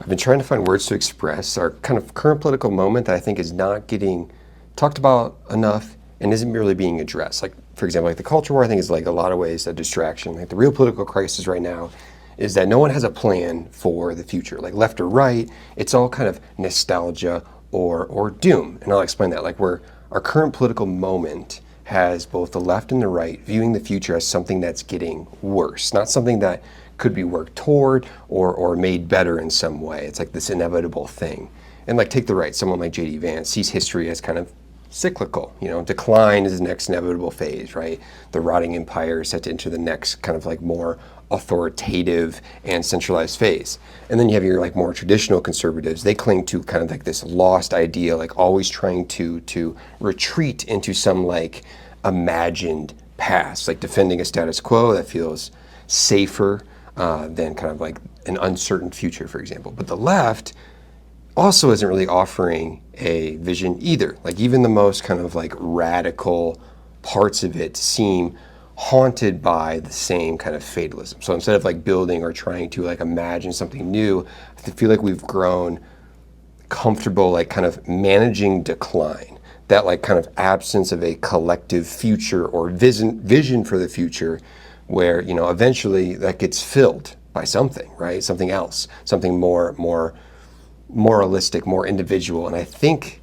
I've been trying to find words to express our kind of current political moment that I think is not getting talked about enough and isn't really being addressed. Like, for example, like the culture war, I think is like a lot of ways a distraction. Like the real political crisis right now is that no one has a plan for the future, like left or right. It's all kind of nostalgia or doom, and I'll explain that. Like where our current political moment has both the left and the right viewing the future as something that's getting worse, not something that could be worked toward or made better in some way. It's like this inevitable thing. And like take the right, someone like J.D. Vance sees history as kind of cyclical. You know, decline is the next inevitable phase, right? The rotting empire is set to enter the next kind of like more authoritative and centralized phase. And then you have your like more traditional conservatives. They cling to kind of like this lost idea, like always trying to retreat into some like imagined past, like defending a status quo that feels safer than kind of like an uncertain future, for example. But the left also isn't really offering a vision either. Like even the most kind of like radical parts of it seem haunted by the same kind of fatalism. So instead of like building or trying to like imagine something new, I feel like we've grown comfortable like kind of managing decline. That like kind of absence of a collective future or vision for the future where, you know, eventually that gets filled by something, right? Something else, something more moralistic, more individual. And I think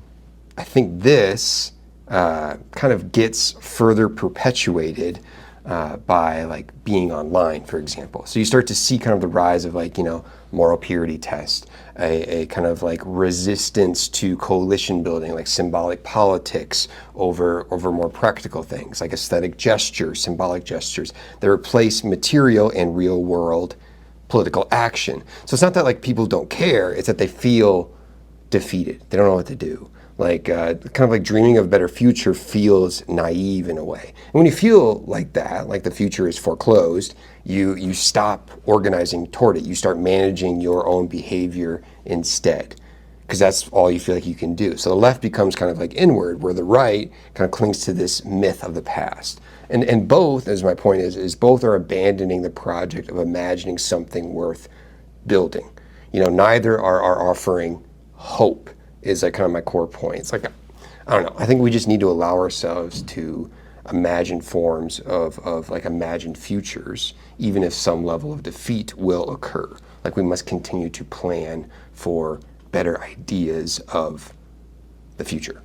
this kind of gets further perpetuated by like being online, for example. So you start to see kind of the rise of like, you know, moral purity test, a kind of like resistance to coalition building, like symbolic politics over more practical things, like aesthetic gestures, symbolic gestures that replace material and real world political action. So it's not that like people don't care, it's that they feel defeated. They don't know what to do. Like kind of like dreaming of a better future feels naive in a way. And when you feel like that, like the future is foreclosed, you stop organizing toward it. You start managing your own behavior instead, because that's all you feel like you can do. So the left becomes kind of like inward, where the right kind of clings to this myth of the past. And both, as my point is both are abandoning the project of imagining something worth building. You know, neither are offering hope, is like kind of my core point. It's like, I don't know, I think we just need to allow ourselves to imagine forms of like imagined futures, even if some level of defeat will occur. Like we must continue to plan for better ideas of the future.